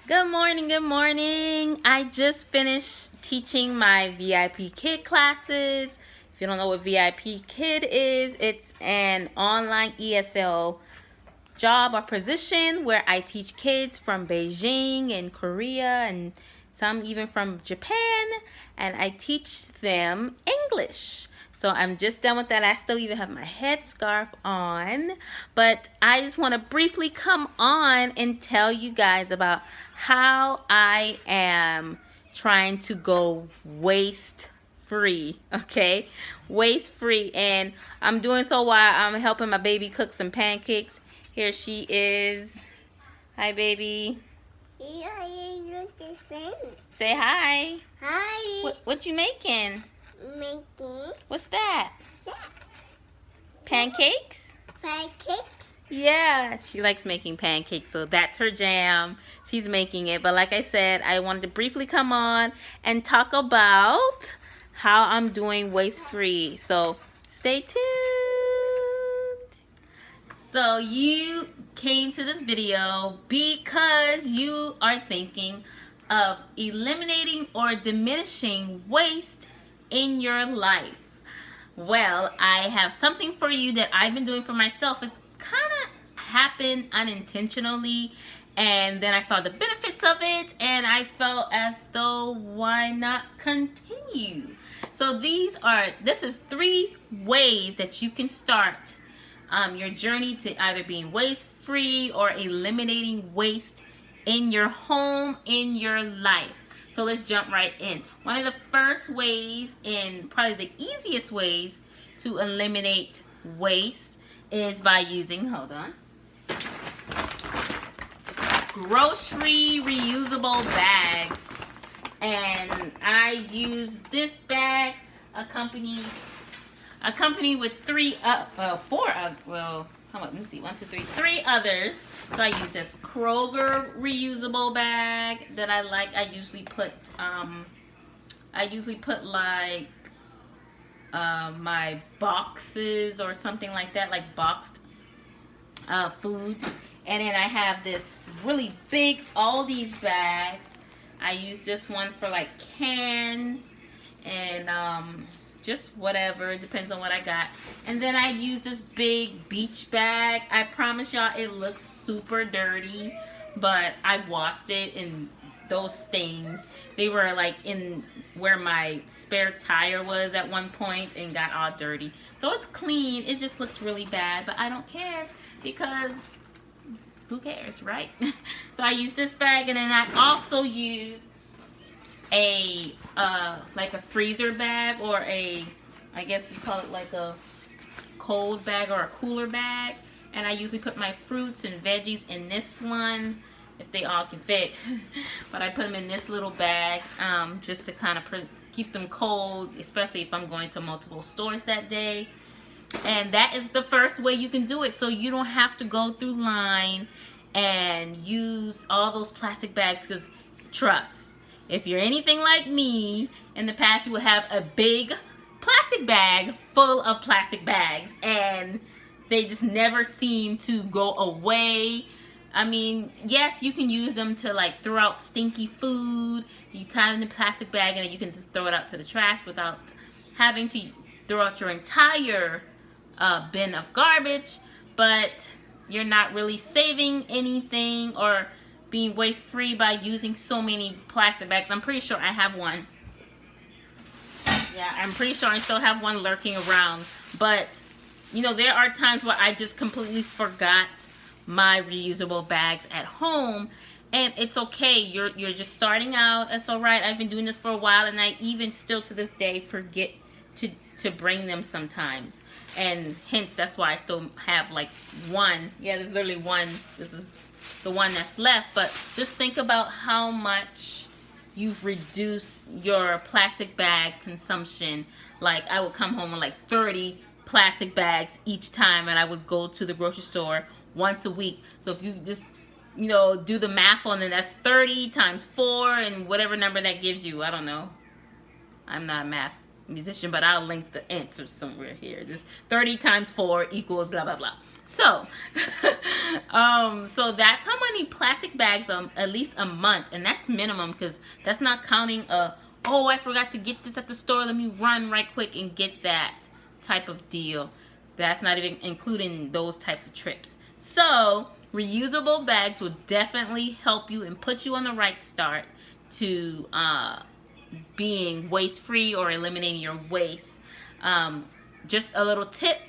Good morning, good morning. I just finished teaching my VIPKID classes. If you don't know what VIPKID is, it's an online ESL job or position where I teach kids from Beijing and Korea and some even from Japan, and I teach them English. So I'm just done with that. I still even have my headscarf on, but I just want to briefly come on and tell you guys about how I am trying to go waste free, okay? Waste free, and I'm doing so while I'm helping my baby cook some pancakes. Here she is. Hi, baby. Say hi. Hi. What you making? Making. What's that? Pancakes? Pancake. Yeah, she likes making pancakes, so that's her jam. She's making it. But like I said, I wanted to briefly come on and talk about how I'm doing waste free. So stay tuned. So you came to this video because you are thinking of eliminating or diminishing waste in your life. Well, I have something for you that I've been doing for myself. It's kind of happened unintentionally, and then I saw the benefits of it, and I felt as though why not continue? So this is 3 ways that you can start your journey to either being waste free or eliminating waste in your home, in your life. So let's jump right in. One of the first ways, and probably the easiest ways to eliminate waste, is by using, hold on, grocery reusable bags. And I use this bag, accompanied with 3 others. So I use this Kroger reusable bag that I like. I usually put like my boxes or something like that, like boxed food. And then I have this really big Aldi's bag. I use this one for like cans and just whatever, depends on what I got. And then I use this big beach bag. I promise y'all it looks super dirty, but I've washed it, and those stains, they were like in where my spare tire was at one point and got all dirty. So it's clean, it just looks really bad, but I don't care because who cares, right? So I use this bag, and then I also use a like a freezer bag, or I guess you call it like a cold bag or a cooler bag. And I usually put my fruits and veggies in this one if they all can fit. But I put them in this little bag just to kind of keep them cold, especially if I'm going to multiple stores that day. And that is the first way you can do it, so you don't have to go through line and use all those plastic bags. Because trust, if you're anything like me, in the past you would have a big plastic bag full of plastic bags, and they just never seem to go away. I mean, yes, you can use them to like throw out stinky food. You tie it in the plastic bag, and then you can just throw it out to the trash without having to throw out your entire bin of garbage. But you're not really saving anything or being waste free by using so many plastic bags. I'm pretty sure I have one. Yeah, I'm pretty sure I still have one lurking around. But you know, there are times where I just completely forgot my reusable bags at home, and it's okay. You're just starting out. It's all right. I've been doing this for a while, and I even still to this day forget to bring them sometimes, and hence that's why I still have like one. Yeah, there's literally one. This is the one that's left. But just think about how much you've reduced your plastic bag consumption. Like, I would come home with like 30 plastic bags each time, and I would go to the grocery store once a week. So if you just, you know, do the math on it, that's 30 times 4 and whatever number that gives you. I don't know. I'm not a math musician, but I'll link the answer somewhere here. This 30 times 4 equals blah blah blah. So so that's how many plastic bags at least a month, and that's minimum, because that's not counting oh, I forgot to get this at the store, let me run right quick and get that type of deal. That's not even including those types of trips. So reusable bags will definitely help you and put you on the right start to being waste free or eliminating your waste. Just a little tip: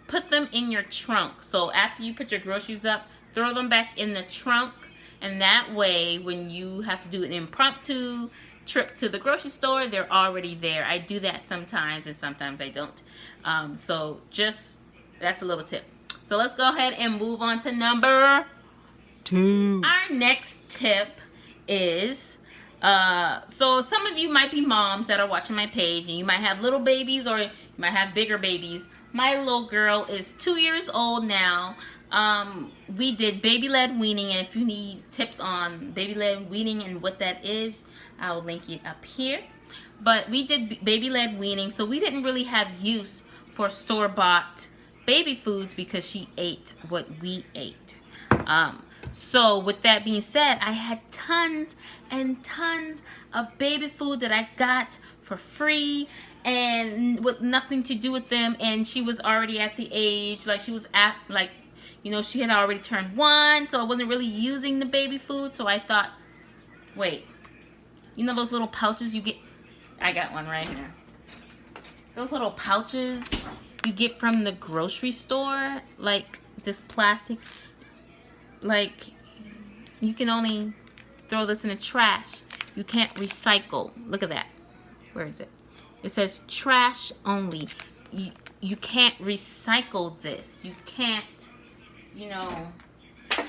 put them in your trunk. So after you put your groceries up, throw them back in the trunk, and that way when you have to do an impromptu trip to the grocery store, they're already there. I do that sometimes, and sometimes I don't. So just, that's a little tip. So let's go ahead and move on to number 2. Our next tip is, so some of you might be moms that are watching my page, and you might have little babies or you might have bigger babies. My little girl is 2 years old now. We did baby-led weaning, and if you need tips on baby-led weaning and what that is, I will link it up here. But we did baby-led weaning, so we didn't really have use for store-bought baby foods because she ate what we ate. So with that being said, I had tons and tons of baby food that I got for free and with nothing to do with them, and she was already at the age, like she was at, like, you know, she had already turned 1, so I wasn't really using the baby food. So I thought, wait, you know those little pouches you get, I got one right here, those little pouches you get from the grocery store, like this plastic, like you can only throw this in the trash, you can't recycle. Look at that, where is it? It says trash only. You can't recycle this. You can't, you know,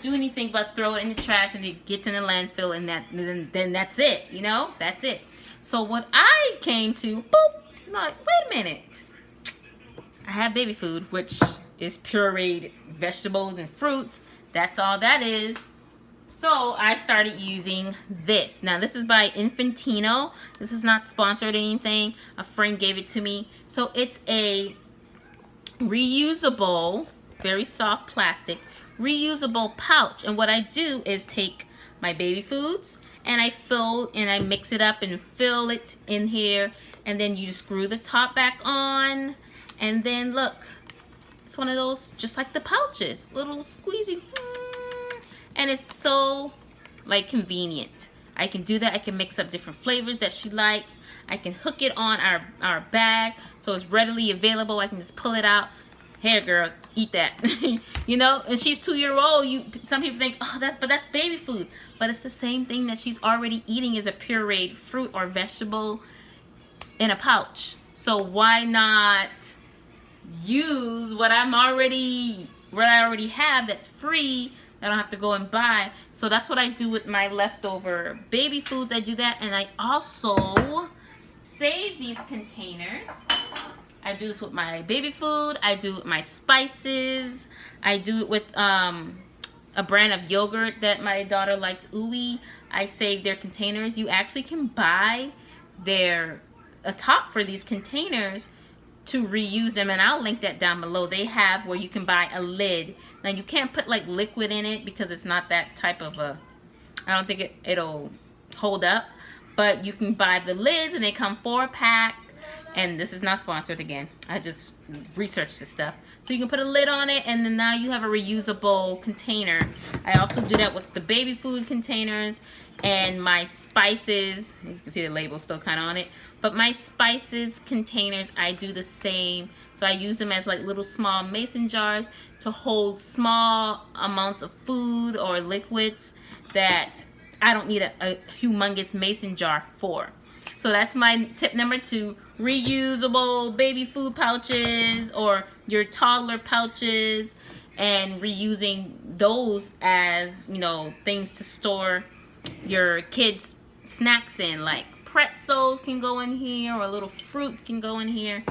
do anything but throw it in the trash, and it gets in the landfill, and then that's it, you know? That's it. So what I came to, boop, like, wait a minute. I have baby food, which is pureed vegetables and fruits. That's all that is. So I started using this. Now this is by Infantino. This is not sponsored or anything. A friend gave it to me. So it's a reusable, very soft plastic, reusable pouch. And what I do is take my baby foods and I mix it up and fill it in here. And then you screw the top back on. And then look, it's one of those, just like the pouches, little squeezy. And it's so, like, convenient. I can do that. I can mix up different flavors that she likes. I can hook it on our bag so it's readily available. I can just pull it out. Here, girl, eat that. You know, and she's 2 years old. Some people think, oh, that's baby food. But it's the same thing that she's already eating, as a pureed fruit or vegetable in a pouch. So why not use what I already have that's free, I don't have to go and buy. So that's what I do with my leftover baby foods. I do that, and I also save these containers. I do this with my baby food. I do it with my spices. I do it with a brand of yogurt that my daughter likes, Oui. I save their containers. You actually can buy a top for these containers to reuse them, and I'll link that down below. They have where you can buy a lid. Now you can't put like liquid in it because it's not that type of a, I don't think it'll hold up, but you can buy the lids, and they come 4-pack. And this is not sponsored again, I just researched this stuff. So you can put a lid on it, and then now you have a reusable container. I also do that with the baby food containers and my spices. You can see the label still kind of on it. But my spices containers, I do the same. So I use them as like little small mason jars to hold small amounts of food or liquids that I don't need a humongous mason jar for. So that's my tip number 2. Reusable baby food pouches or your toddler pouches, and reusing those as, you know, things to store your kids' snacks in, like pretzels can go in here, or a little fruit can go in here,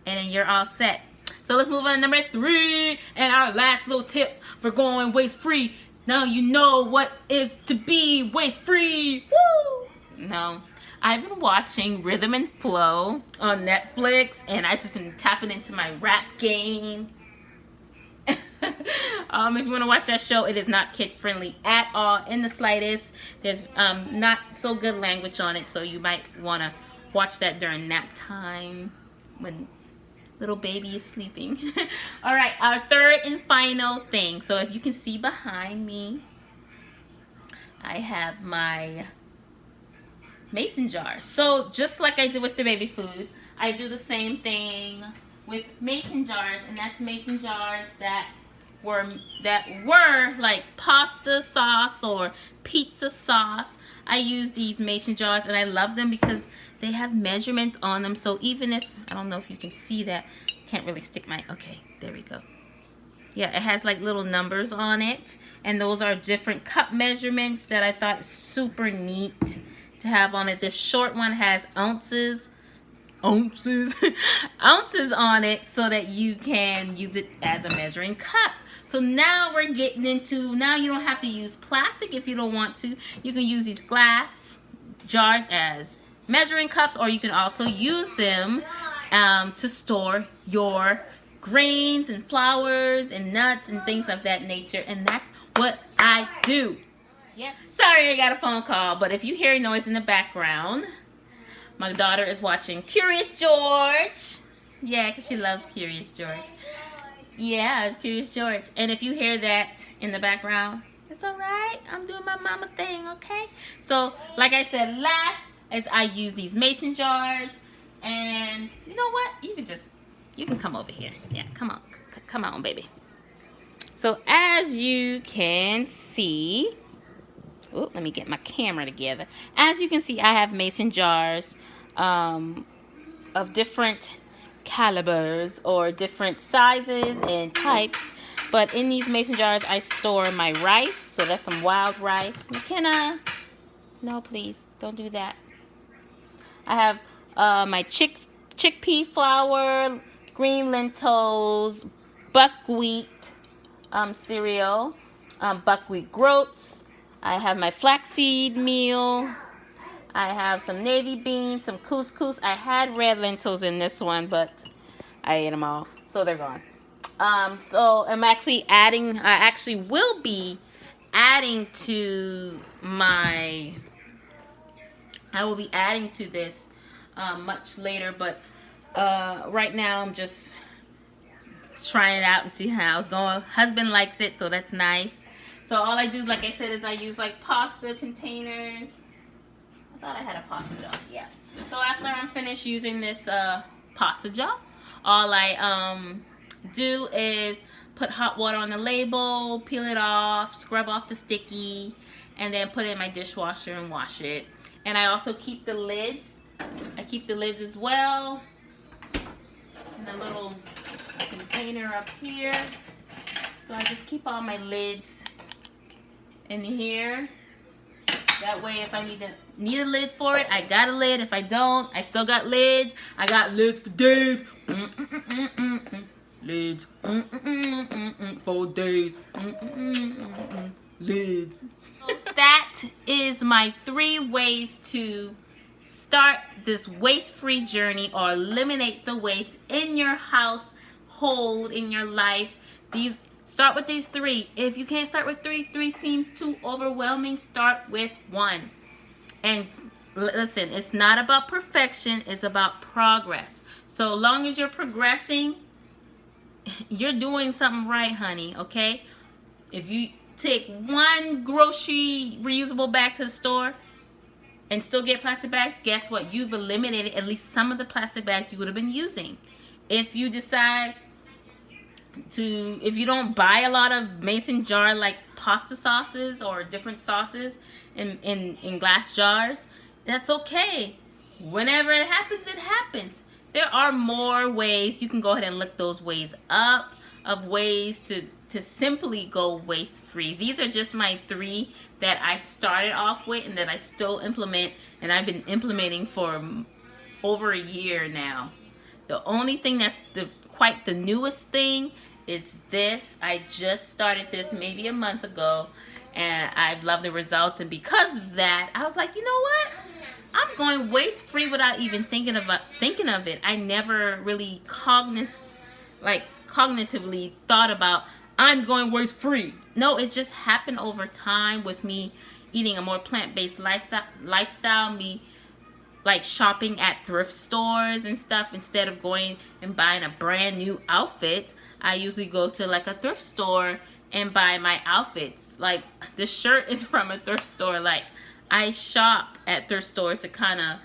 and then you're all set. So let's move on to number 3, and our last little tip for going waste free. Now you know what is to be waste free. Woo! No. I've been watching Rhythm and Flow on Netflix, and I just been tapping into my rap game. If you want to watch that show, it is not kid friendly at all in the slightest. There's not so good language on it, so you might want to watch that during nap time when little baby is sleeping. All right, our third and final thing. So if you can see behind me, I have my mason jars. So just like I did with the baby food, I do the same thing with mason jars, and that's mason jars that were like pasta sauce or pizza sauce. I use these mason jars, and I love them because they have measurements on them. So even if, I don't know if you can see that, can't really stick my, okay, there we go. Yeah, it has like little numbers on it, and those are different cup measurements that I thought super neat to have on it. This short one has ounces ounces on it so that you can use it as a measuring cup. So now we're getting into, now you don't have to use plastic if you don't want to. You can use these glass jars as measuring cups, or you can also use them to store your grains and flours and nuts and things of that nature, and that's what I do. Yeah. Sorry, I got a phone call, but if you hear noise in the background, my daughter is watching Curious George. Yeah, because she loves Curious George. Yeah, Curious George. And if you hear that in the background, it's all right. I'm doing my mama thing, okay? So, like I said, last is I use these mason jars. And you know what? You can come over here. Yeah, come on. Come on, baby. So, as you can see, oh, let me get my camera together. As you can see, I have mason jars of different calibers or different sizes and types. But in these mason jars, I store my rice. So that's some wild rice. McKenna, no, please, don't do that. I have my chickpea flour, green lentils, buckwheat cereal, buckwheat groats. I have my flaxseed meal. I have some navy beans, some couscous. I had red lentils in this one, but I ate them all, so they're gone. So I'm actually adding, I actually will be adding to my, I will be adding to this much later, but right now I'm just trying it out and see how it's going. Husband likes it, so that's nice. So all I do, like I said, is I use like pasta containers. I thought I had a pasta jar. Yeah. So after I'm finished using this pasta jar, all I do is put hot water on the label, peel it off, scrub off the sticky, and then put it in my dishwasher and wash it. And I also keep the lids. I keep the lids as well in a little container up here. So I just keep all my lids in here. That way, if I need a lid for it, I got a lid. If I don't, I still got lids. I got lids for days. Lids. For days. Lids. So that is my 3 ways to start this waste-free journey or eliminate the waste in your household, in your life. Start with these 3. If you can't start with 3 seems too overwhelming, start with 1. And listen, it's not about perfection, it's about progress. So long as you're progressing, you're doing something right, honey, okay? If you take 1 grocery reusable bag to the store and still get plastic bags, guess what? You've eliminated at least some of the plastic bags you would have been using. If you decide if you don't buy a lot of mason jar like pasta sauces or different sauces in glass jars, that's okay. Whenever it happens, it happens. There are more ways. You can go ahead and look those ways up of ways to simply go waste free. These are just my 3 that I started off with and that I still implement, and I've been implementing for over a year now. The only thing that's quite the newest thing is this. I just started this maybe a month ago, and I've loved the results, and because of that, I was like, you know what? I'm going waste-free without even thinking of it. I never really cognitively thought about I'm going waste-free. No, it just happened over time with me eating a more plant-based lifestyle, me like shopping at thrift stores and stuff. Instead of going and buying a brand new outfit, I usually go to like a thrift store and buy my outfits. Like this shirt is from a thrift store. Like I shop at thrift stores to kind of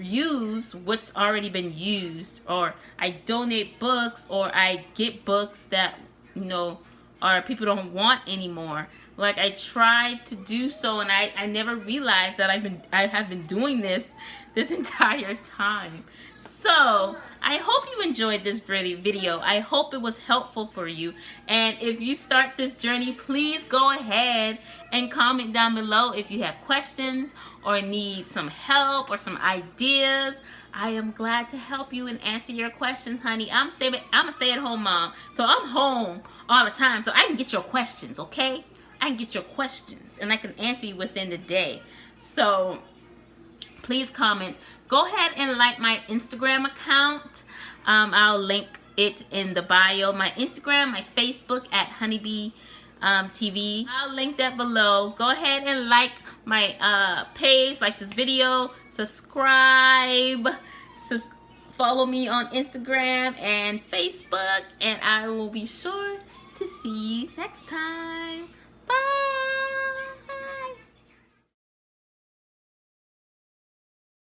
use what's already been used, or I donate books, or I get books that, you know, or people don't want anymore. Like I tried to do so, and I never realized that I have been doing this entire time. So I hope you enjoyed this video. I hope it was helpful for you. And if you start this journey, please go ahead and comment down below if you have questions or need some help or some ideas. I am glad to help you and answer your questions, honey. I'm a stay-at-home mom, so I'm home all the time, so I can get your questions, okay? I can get your questions, and I can answer you within the day. So please comment. Go ahead and like my Instagram account. I'll link it in the bio. My Instagram, my Facebook at honeybeetv. I'll link that below. Go ahead and like my page, like this video, subscribe, follow me on Instagram and Facebook, and I will be sure to see you next time. Bye.